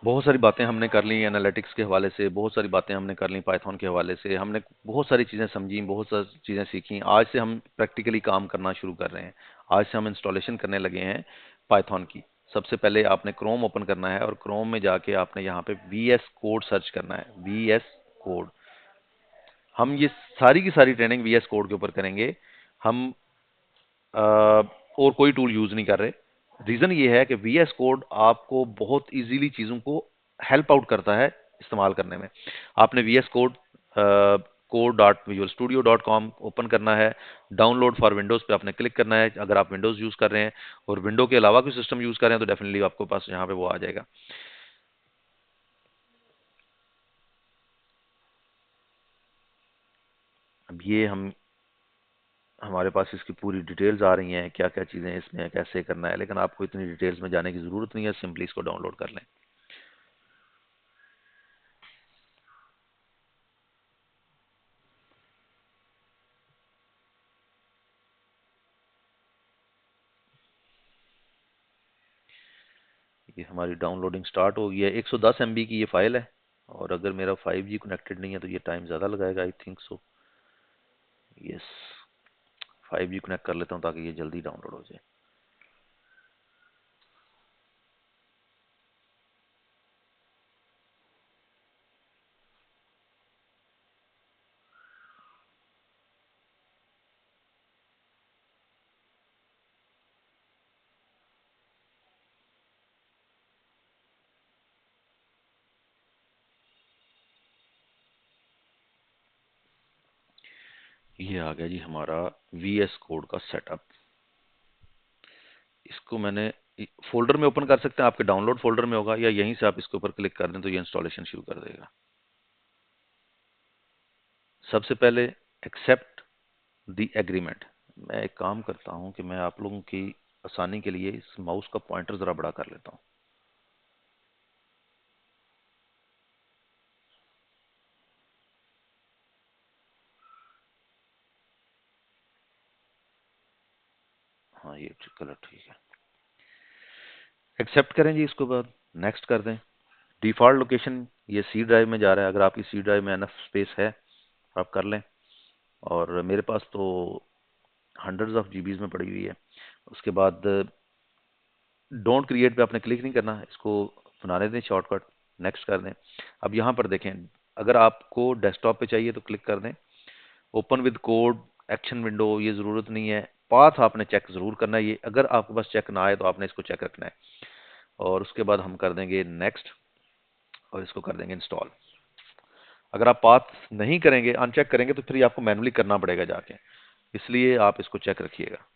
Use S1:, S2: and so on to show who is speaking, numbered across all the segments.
S1: बहुत सारी बातें हमने कर ली एनालिटिक्स के हवाले से, बहुत सारी बातें हमने कर ली पाइथन के हवाले से, हमने बहुत सारी चीज़ें समझी, बहुत सारी चीज़ें सीखी। आज से हम प्रैक्टिकली काम करना शुरू कर रहे हैं। आज से हम इंस्टॉलेशन करने लगे हैं पाइथन की। सबसे पहले आपने क्रोम ओपन करना है और क्रोम में जाके आपने यहाँ पे VS कोड सर्च करना है, VS कोड। हम ये सारी की सारी ट्रेनिंग VS कोड के ऊपर करेंगे। हम और कोई टूल यूज नहीं कर रहे। रीजन ये है कि VS कोड आपको बहुत इजीली चीजों को हेल्प आउट करता है इस्तेमाल करने में। आपने VS कोड code.visualstudio.com ओपन करना है। डाउनलोड फॉर विंडोज पे आपने क्लिक करना है अगर आप विंडोज यूज कर रहे हैं, और विंडो के अलावा कोई सिस्टम यूज कर रहे हैं तो डेफिनेटली आपको पास यहाँ पे वो आ जाएगा। अब ये हम हमारे पास इसकी पूरी डिटेल्स आ रही हैं, क्या क्या चीज़ें इसमें कैसे करना है, लेकिन आपको इतनी डिटेल्स में जाने की ज़रूरत नहीं है, सिंपली इसको डाउनलोड कर लें। ये हमारी डाउनलोडिंग स्टार्ट हो गई है। 110 MB की ये फाइल है, और अगर मेरा 5G कनेक्टेड नहीं है तो ये टाइम ज़्यादा लगाएगा, I think so. Yes, 5G connect कर लेता हूँ ताकि ये जल्दी डाउनलोड हो जाए। ये आ गया जी हमारा VS कोड का सेटअप। इसको मैंने फोल्डर में ओपन कर सकते हैं, आपके डाउनलोड फोल्डर में होगा, या यहीं से आप इसके ऊपर क्लिक कर दें तो ये इंस्टॉलेशन शुरू कर देगा। सबसे पहले एक्सेप्ट द एग्रीमेंट। मैं एक काम करता हूं कि मैं आप लोगों की आसानी के लिए इस माउस का पॉइंटर ज़रा बड़ा कर लेता हूं। हाँ, ये कलर ठीक है। एक्सेप्ट करें जी, इसको बाद नेक्स्ट कर दें। डिफ़ॉल्ट लोकेशन ये सी ड्राइव में जा रहा है, अगर आपकी सी ड्राइव में एनफ स्पेस है आप कर लें, और मेरे पास तो हंड्रेड्स ऑफ जीबीज में पड़ी हुई है। उसके बाद डोंट क्रिएट पे आपने क्लिक नहीं करना, इसको बनाने दें शॉर्टकट, नेक्स्ट कर दें। अब यहाँ पर देखें, अगर आपको डेस्कटॉप पे चाहिए तो क्लिक कर दें। Open with code action window ये ज़रूरत नहीं है। पाथ आपने चेक ज़रूर करना है, ये अगर आपके पास चेक ना आए तो आपने इसको चेक रखना है। और उसके बाद हम कर देंगे नेक्स्ट, और इसको कर देंगे इंस्टॉल। अगर आप पाथ नहीं करेंगे, अनचेक करेंगे, तो फिर ये आपको मैनुअली करना पड़ेगा जाके, इसलिए आप इसको चेक रखिएगा।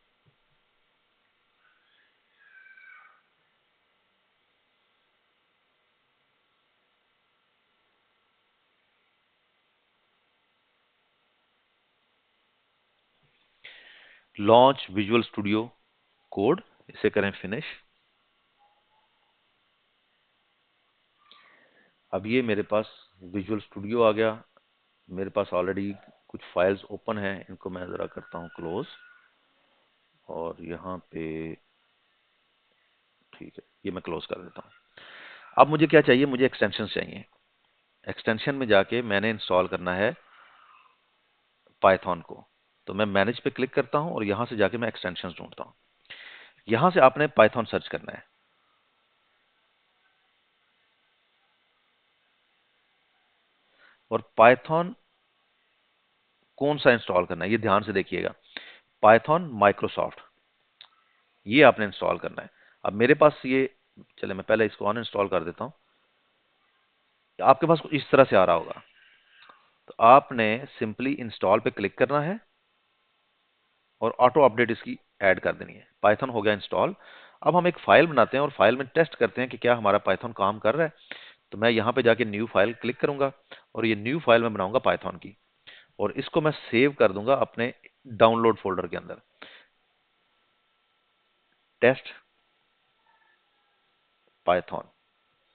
S1: लॉन्च विजुअल स्टूडियो कोड, इसे करें फिनिश। अब ये मेरे पास विजुअल स्टूडियो आ गया। मेरे पास ऑलरेडी कुछ फाइल्स ओपन हैं, इनको मैं ज़रा करता हूँ क्लोज, और यहाँ पे ठीक है, ये मैं क्लोज कर देता हूँ। अब मुझे क्या चाहिए, मुझे एक्सटेंशन चाहिए। एक्सटेंशन में जाके मैंने इंस्टॉल करना है पाइथन को, तो मैं मैनेज पे क्लिक करता हूँ और यहाँ से जाके मैं एक्सटेंशन ढूंढता हूँ। यहाँ से आपने पाइथन सर्च करना है, और पाइथन कौन सा इंस्टॉल करना है ये ध्यान से देखिएगा। पाइथन माइक्रोसॉफ्ट, ये आपने इंस्टॉल करना है। अब मेरे पास ये, चले मैं पहले इसको अन इंस्टॉल कर देता हूँ। आपके पास कुछ इस तरह से आ रहा होगा, तो आपने सिंपली इंस्टॉल पे क्लिक करना है और ऑटो अपडेट इसकी ऐड कर देनी है। पाइथन हो गया इंस्टॉल। अब हम एक फाइल बनाते हैं और फाइल में टेस्ट करते हैं कि क्या हमारा पाइथन काम कर रहा है। तो मैं यहाँ पे जाके न्यू फाइल क्लिक करूंगा, और ये न्यू फाइल मैं बनाऊंगा पाइथन की, और इसको मैं सेव कर दूंगा अपने डाउनलोड फोल्डर के अंदर। टेस्ट पाइथन,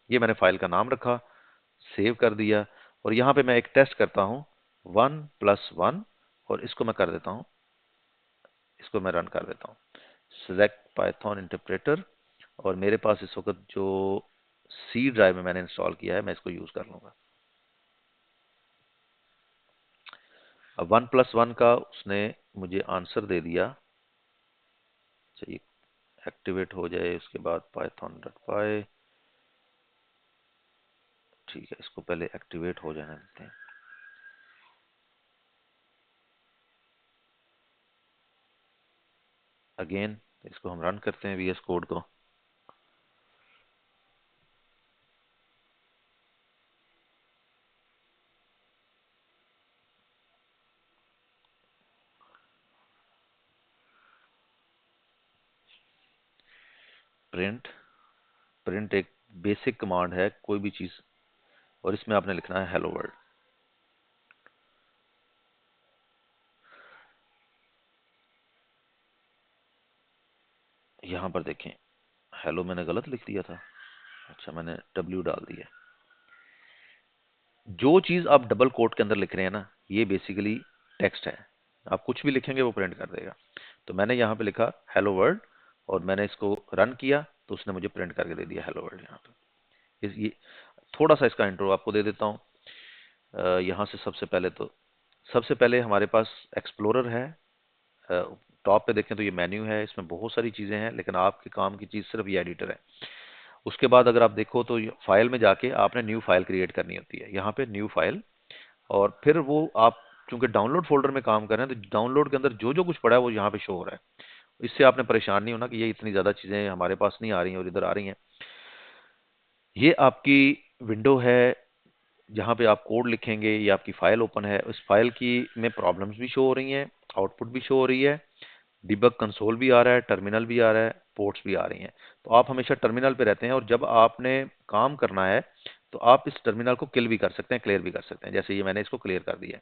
S1: ये मैंने फाइल का नाम रखा, सेव कर दिया, और यहाँ पे मैं एक टेस्ट करता हूँ 1+1, और इसको मैं कर देता हूँ, इसको मैं रन कर देता हूँ। सिलेक्ट पाइथन इंटरप्रेटर, और मेरे पास इस वक्त जो सी ड्राइव में मैंने इंस्टॉल किया है, मैं इसको यूज कर लूंगा। अब 1+1 का उसने मुझे आंसर दे दिया। चाहिए एक्टिवेट हो जाए, उसके बाद python.py। ठीक है, इसको पहले एक्टिवेट हो जाने देते हैं। अगेन इसको हम रन करते हैं VS कोड को। प्रिंट प्रिंट एक बेसिक कमांड है कोई भी चीज, और इसमें आपने लिखना है हेलो वर्ल्ड। यहां पर देखें, हेलो मैंने गलत लिख दिया था। अच्छा, मैंने W डाल दिया। जो चीज आप डबल कोट के अंदर लिख रहे हैं ना, ये बेसिकली टेक्स्ट है। आप कुछ भी लिखेंगे वो प्रिंट कर देगा। तो मैंने यहाँ पे लिखा हेलो वर्ल्ड, और मैंने इसको रन किया तो उसने मुझे प्रिंट करके दे दिया हेलो वर्ल्ड। यहाँ पे ये थोड़ा सा इसका इंट्रो आपको दे देता हूँ। यहाँ से सबसे पहले हमारे पास एक्सप्लोरर है। टॉप पे देखें तो ये मेन्यू है, इसमें बहुत सारी चीजें हैं, लेकिन आपके काम की चीज सिर्फ ये एडिटर है। उसके बाद अगर आप देखो तो फाइल में जाके आपने न्यू फाइल क्रिएट करनी होती है, यहाँ पे न्यू फाइल। और फिर वो आप चूंकि डाउनलोड फोल्डर में काम कर रहे हैं, तो डाउनलोड के अंदर जो जो कुछ पड़ा है वो यहाँ पे शो हो रहा है। इससे आपने परेशान नहीं होना कि ये इतनी ज्यादा चीजें हमारे पास नहीं आ रही हैं और इधर आ रही हैं। ये आपकी विंडो है जहाँ पे आप कोड लिखेंगे। ये आपकी फाइल ओपन है, उस फाइल की में प्रॉब्लम्स भी शो हो रही हैं, आउटपुट भी शो हो रही है, डिबग कंसोल भी आ रहा है, टर्मिनल भी आ रहा है, पोर्ट्स भी आ रही हैं। तो आप हमेशा टर्मिनल पे रहते हैं, और जब आपने काम करना है तो आप इस टर्मिनल को किल भी कर सकते हैं, क्लियर भी कर सकते हैं। जैसे ये मैंने इसको क्लियर कर दिया है।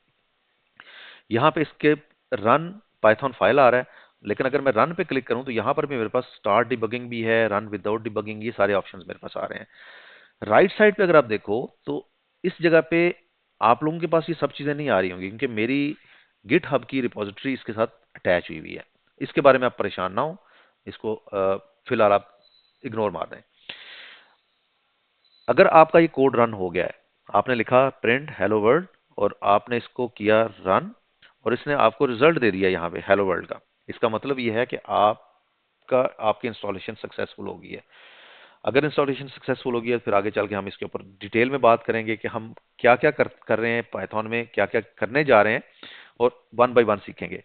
S1: यहाँ पे इसके रन पाइथन फाइल आ रहा है, लेकिन अगर मैं रन पे क्लिक करूं तो यहाँ पर भी मेरे पास स्टार्ट डिबगिंग भी है, रन विदाउट डिबगिंग, ये सारे ऑप्शंस मेरे पास आ रहे हैं। राइट साइड पे अगर आप देखो तो इस जगह पे आप लोगों के पास ये सब चीजें नहीं आ रही होंगी, क्योंकि मेरी गिटहब की रिपोजिटरी इसके साथ अटैच हुई हुई है। इसके बारे में आप परेशान ना हो, इसको फिलहाल आप इग्नोर मार दें। अगर आपका ये कोड रन हो गया है, आपने लिखा प्रिंट हेलो वर्ल्ड और आपने इसको किया रन, और इसने आपको रिजल्ट दे दिया यहाँ पे हेलो वर्ल्ड का। इसका मतलब ये है कि आपकी इंस्टॉलेशन सक्सेसफुल हो गई है। अगर इंस्टॉलेशन सक्सेसफुल होगी, फिर आगे चल के हम इसके ऊपर डिटेल में बात करेंगे कि हम क्या क्या कर रहे हैं पाइथन में, क्या क्या करने जा रहे हैं, और वन बाय वन सीखेंगे।